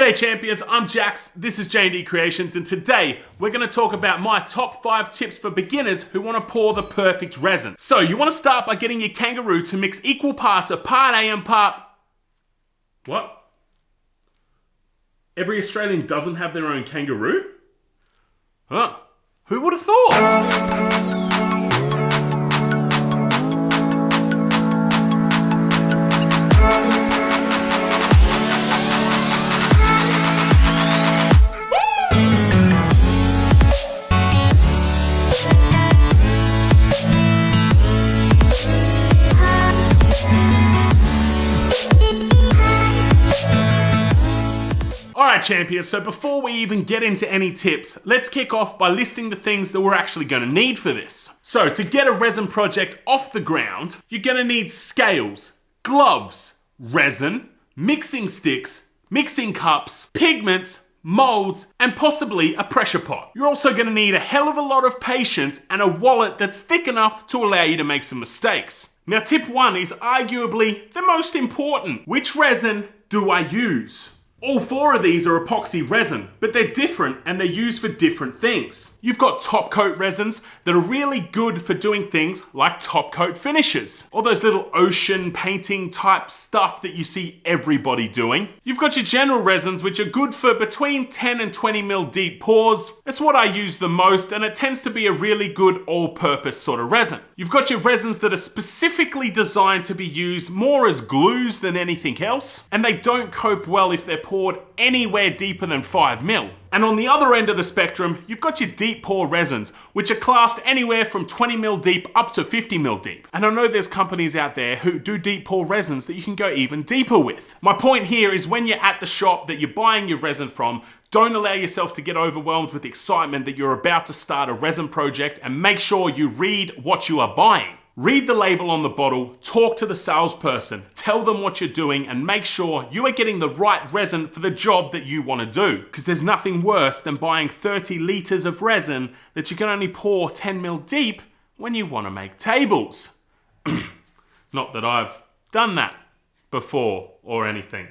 G'day champions, I'm Jax, this is J&D Creations, and today we're going to talk about my top 5 tips for beginners who want to pour the perfect resin. So you want to start by getting your kangaroo to mix equal parts of part A and part... What? Every Australian doesn't have their own kangaroo? Huh, who would have thought? Alright champions, so before we even get into any tips, let's kick off by listing the things that we're actually going to need for this. So to get a resin project off the ground, you're going to need scales, gloves, resin, mixing sticks, mixing cups, pigments, molds, and possibly a pressure pot. You're also going to need a hell of a lot of patience and a wallet that's thick enough to allow you to make some mistakes. Now tip 1 is arguably the most important. Which resin do I use? All 4 of these are epoxy resin, but they're different and they're used for different things. You've got top coat resins that are really good for doing things like top coat finishes, or those little ocean painting type stuff that you see everybody doing. You've got your general resins, which are good for between 10 and 20 mil deep pours. It's what I use the most, and it tends to be a really good all-purpose sort of resin. You've got your resins that are specifically designed to be used more as glues than anything else, and they don't cope well if they're poured anywhere deeper than 5 mil. And on the other end of the spectrum, you've got your deep pour resins, which are classed anywhere from 20 mil deep up to 50 mil deep. And I know there's companies out there who do deep pour resins that you can go even deeper with. My point here is when you're at the shop that you're buying your resin from, don't allow yourself to get overwhelmed with the excitement that you're about to start a resin project, and make sure you read what you are buying. Read the label on the bottle, talk to the salesperson, tell them what you're doing, and make sure you are getting the right resin for the job that you want to do. Because there's nothing worse than buying 30 litres of resin that you can only pour 10 mil deep when you want to make tables. Not that I've done that before or anything.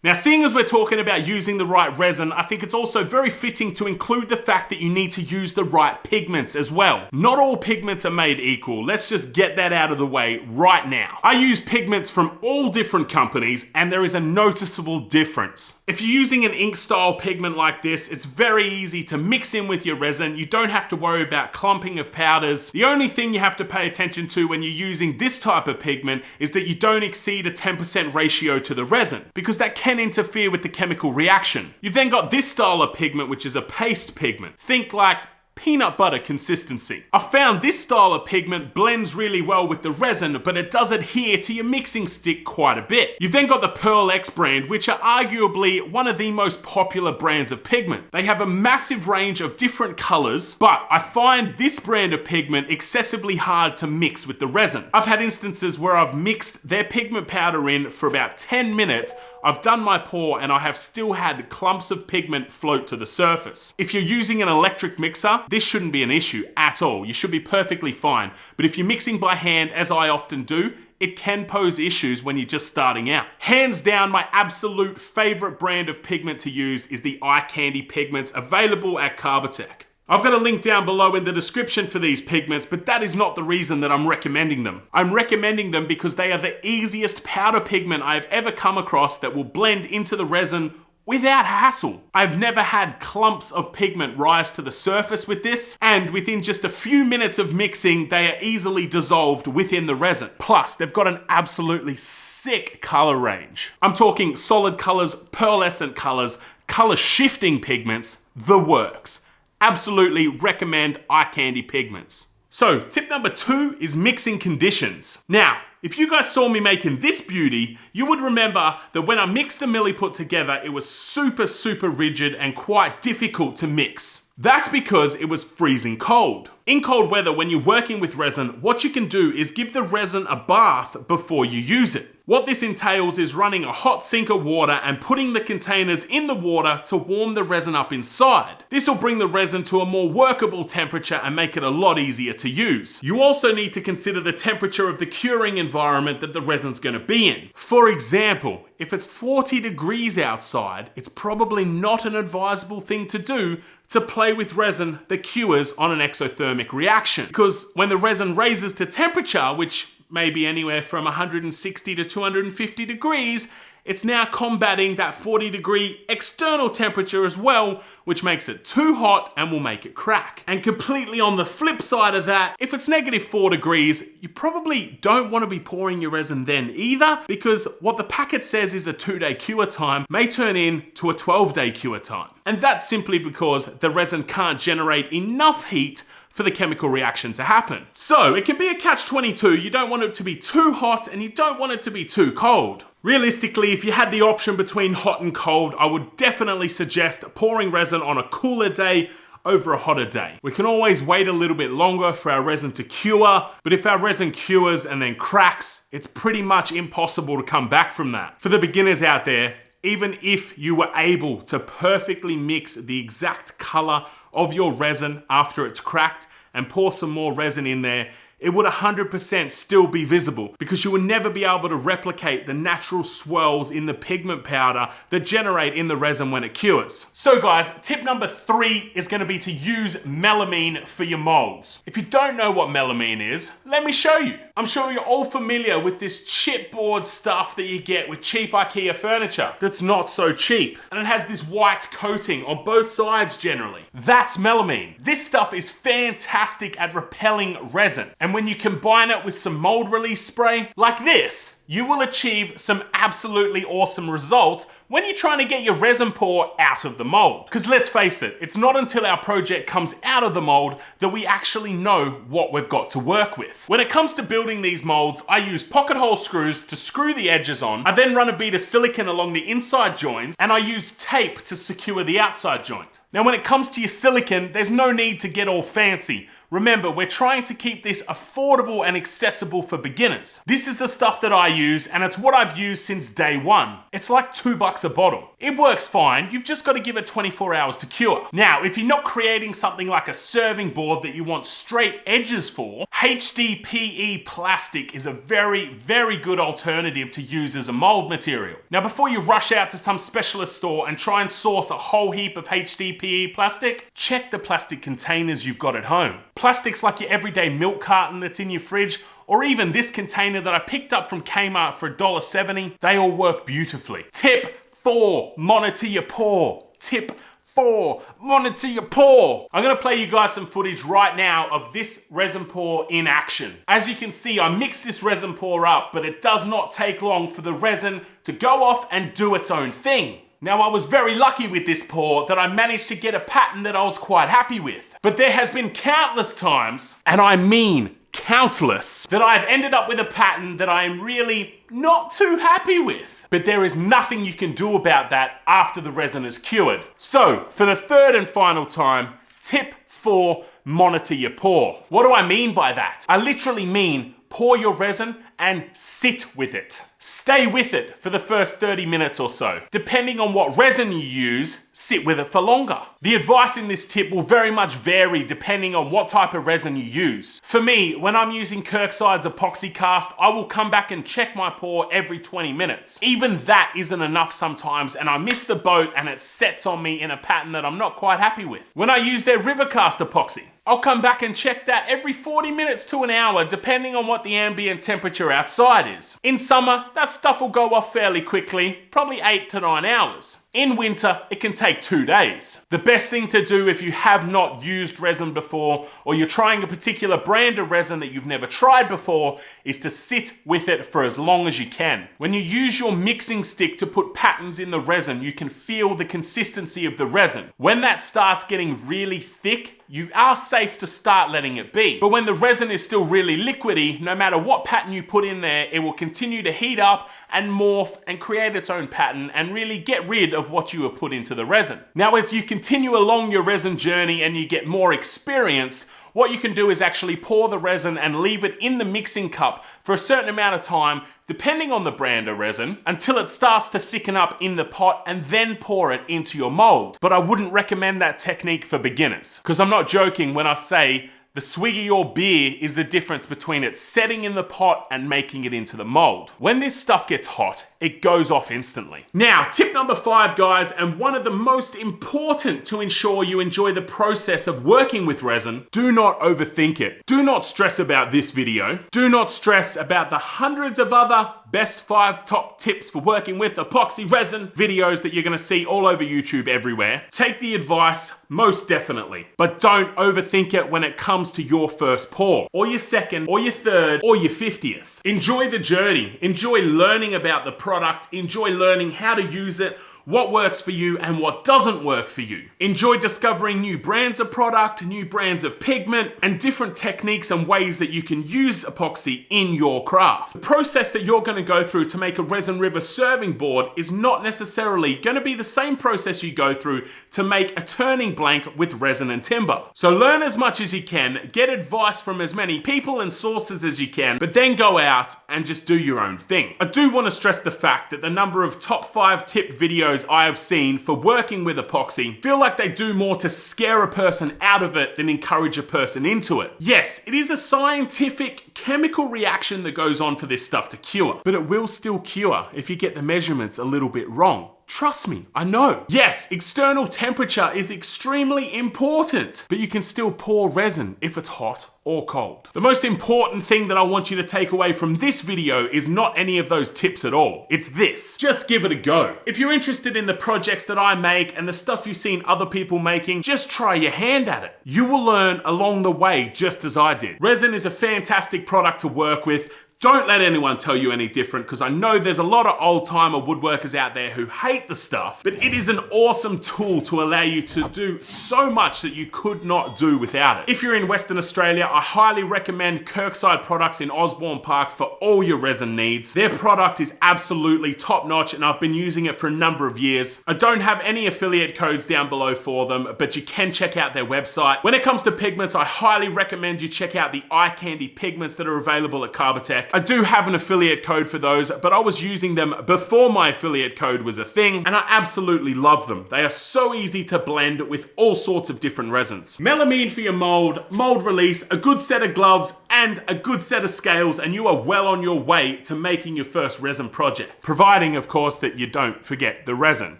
Now, seeing as we're talking about using the right resin, I think it's also very fitting to include the fact that you need to use the right pigments as well. Not all pigments are made equal. Let's just get that out of the way right now. I use pigments from all different companies, and there is a noticeable difference. If you're using an ink style pigment like this, it's very easy to mix in with your resin. You don't have to worry about clumping of powders. The only thing you have to pay attention to when you're using this type of pigment is that you don't exceed a 10% ratio to the resin, because that can interfere with the chemical reaction. You've then got this style of pigment, which is a paste pigment. Think like peanut butter consistency. I found this style of pigment blends really well with the resin, but it does adhere to your mixing stick quite a bit. You've then got the Pearl X brand, which are arguably one of the most popular brands of pigment. They have a massive range of different colors, but I find this brand of pigment excessively hard to mix with the resin. I've had instances where I've mixed their pigment powder in for about 10 minutes, I've done my pour, and I have still had clumps of pigment float to the surface. If you're using an electric mixer, this shouldn't be an issue at all. You should be perfectly fine. But if you're mixing by hand, as I often do, it can pose issues when you're just starting out. Hands down, my absolute favorite brand of pigment to use is the Candy Pigments, available at Carbatec. I've got a link down below in the description for these pigments, but that is not the reason that I'm recommending them. I'm recommending them because they are the easiest powder pigment I've ever come across that will blend into the resin without hassle. I've never had clumps of pigment rise to the surface with this, and within just a few minutes of mixing, they are easily dissolved within the resin. Plus, they've got an absolutely sick color range. I'm talking solid colors, pearlescent colors, color shifting pigments, the works. Absolutely recommend Candy Pigments. So, tip number 2 is mixing conditions. Now, if you guys saw me making this beauty, you would remember that when I mixed the milliput together, it was super rigid and quite difficult to mix. That's because it was freezing cold. In cold weather, when you're working with resin, what you can do is give the resin a bath before you use it. What this entails is running a hot sink of water and putting the containers in the water to warm the resin up inside. This will bring the resin to a more workable temperature and make it a lot easier to use. You also need to consider the temperature of the curing environment that the resin's going to be in. For example, if it's 40 degrees outside, it's probably not an advisable thing to do to play with resin that cures on an exothermic reaction. Because when the resin raises to temperature, which may be anywhere from 160 to 250 degrees, it's now combating that 40-degree external temperature as well, which makes it too hot and will make it crack. And completely on the flip side of that, if it's -4 degrees, you probably don't want to be pouring your resin then either, because what the packet says is a 2-day cure time may turn into a 12-day cure time. And that's simply because the resin can't generate enough heat for the chemical reaction to happen. So it can be a catch-22. You don't want it to be too hot and you don't want it to be too cold. Realistically, if you had the option between hot and cold, I would definitely suggest pouring resin on a cooler day over a hotter day. We can always wait a little bit longer for our resin to cure, but if our resin cures and then cracks, it's pretty much impossible to come back from that. For the beginners out there, even if you were able to perfectly mix the exact color of your resin after it's cracked and pour some more resin in there, it would 100% still be visible, because you will never be able to replicate the natural swirls in the pigment powder that generate in the resin when it cures. So guys, tip number 3 is going to be to use melamine for your molds. If you don't know what melamine is, let me show you. I'm sure you're all familiar with this chipboard stuff that you get with cheap IKEA furniture that's not so cheap, and it has this white coating on both sides generally. That's melamine. This stuff is fantastic at repelling resin, and when you combine it with some mold release spray like this, you will achieve some absolutely awesome results when you're trying to get your resin pour out of the mold. Because let's face it, it's not until our project comes out of the mold that we actually know what we've got to work with. When it comes to building these molds, I use pocket hole screws to screw the edges on. I then run a bead of silicone along the inside joints, and I use tape to secure the outside joint. Now, when it comes to your silicone, there's no need to get all fancy. Remember, we're trying to keep this affordable and accessible for beginners. This is the stuff that I use, and it's what I've used since day one. It's like $2 a bottle. It works fine, you've just got to give it 24 hours to cure. Now, if you're not creating something like a serving board that you want straight edges for, HDPE plastic is a very, very good alternative to use as a mold material. Now, before you rush out to some specialist store and try and source a whole heap of HDPE plastic, check the plastic containers you've got at home. Plastics like your everyday milk carton that's in your fridge, or even this container that I picked up from Kmart for $1.70, they all work beautifully. Tip 4, monitor your pour. Tip 4, monitor your pour. I'm gonna play you guys some footage right now of this resin pour in action. As you can see, I mixed this resin pour up, but it does not take long for the resin to go off and do its own thing. Now, I was very lucky with this pour that I managed to get a pattern that I was quite happy with. But there has been countless times, and I mean countless, that I've ended up with a pattern that I am really not too happy with. But there is nothing you can do about that after the resin is cured. So, for the third and final time, tip 4, monitor your pour. What do I mean by that? I literally mean pour your resin and sit with it. Stay with it for the first 30 minutes or so. Depending on what resin you use, sit with it for longer. The advice in this tip will very much vary depending on what type of resin you use. For me, when I'm using Kirkside's epoxy cast, I will come back and check my pour every 20 minutes. Even that isn't enough sometimes, and I miss the boat and it sets on me in a pattern that I'm not quite happy with. When I use their Rivercast epoxy, I'll come back and check that every 40 minutes to an hour, depending on what the ambient temperature outside is. In summer, that stuff will go off fairly quickly, probably 8 to 9 hours. In winter, it can take 2 days. The best thing to do if you have not used resin before, or you're trying a particular brand of resin that you've never tried before, is to sit with it for as long as you can. When you use your mixing stick to put patterns in the resin, you can feel the consistency of the resin. When that starts getting really thick, you are safe to start letting it be. But when the resin is still really liquidy, no matter what pattern you put in there, it will continue to heat up and morph and create its own pattern and really get rid of of what you have put into the resin. Now, as you continue along your resin journey and you get more experienced, what you can do is actually pour the resin and leave it in the mixing cup for a certain amount of time, depending on the brand of resin, until it starts to thicken up in the pot, and then pour it into your mold. But I wouldn't recommend that technique for beginners, because I'm not joking when I say the swig of your beer is the difference between it setting in the pot and making it into the mold. When this stuff gets hot, it goes off instantly. Now, tip number 5, guys, and one of the most important to ensure you enjoy the process of working with resin: do not overthink it. Do not stress about this video. Do not stress about the hundreds of other best 5 top tips for working with epoxy resin videos that you're gonna see all over YouTube everywhere. Take the advice, most definitely, but don't overthink it when it comes to your first pour, or your second, or your third, or your 50th. Enjoy the journey. Enjoy learning about the product. Enjoy learning how to use it, what works for you and what doesn't work for you. Enjoy discovering new brands of product, new brands of pigment, and different techniques and ways that you can use epoxy in your craft. The process that you're going to go through to make a Resin River serving board is not necessarily going to be the same process you go through to make a turning blank with resin and timber. So learn as much as you can, get advice from as many people and sources as you can, but then go out and just do your own thing. I do want to stress the fact that the number of top 5 tip videos I have seen for working with epoxy feel like they do more to scare a person out of it than encourage a person into it. Yes, it is a scientific chemical reaction that goes on for this stuff to cure, but it will still cure if you get the measurements a little bit wrong. Trust me, I know. Yes, external temperature is extremely important, but you can still pour resin if it's hot or cold. The most important thing that I want you to take away from this video is not any of those tips at all. It's this: just give it a go. If you're interested in the projects that I make and the stuff you've seen other people making, just try your hand at it. You will learn along the way, just as I did. Resin is a fantastic product to work with. Don't let anyone tell you any different, because I know there's a lot of old-timer woodworkers out there who hate the stuff, but it is an awesome tool to allow you to do so much that you could not do without it. If you're in Western Australia, I highly recommend Kirkside Products in Osborne Park for all your resin needs. Their product is absolutely top-notch, and I've been using it for a number of years. I don't have any affiliate codes down below for them, but you can check out their website. When it comes to pigments, I highly recommend you check out the Candy Pigments that are available at Carbatec. I do have an affiliate code for those, but I was using them before my affiliate code was a thing, and I absolutely love them. They are so easy to blend with all sorts of different resins. Melamine for your mold, mold release, a good set of gloves, and a good set of scales, and you are well on your way to making your first resin project. Providing, of course, that you don't forget the resin.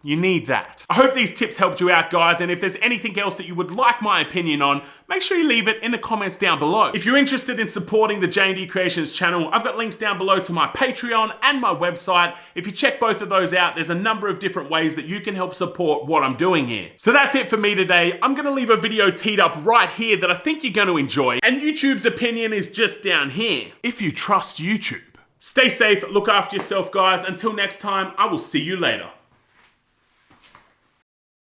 You need that. I hope these tips helped you out, guys, and if there's anything else that you would like my opinion on, make sure you leave it in the comments down below. If you're interested in supporting the J&D Creations channel, I've got links down below to my Patreon and my website. If you check both of those out, there's a number of different ways that you can help support what I'm doing here. So that's it for me today. I'm gonna leave a video teed up right here that I think you're gonna enjoy, and YouTube's opinion is just down here, if you trust YouTube. Stay safe, look after yourself, guys. Until next time, I will see you later.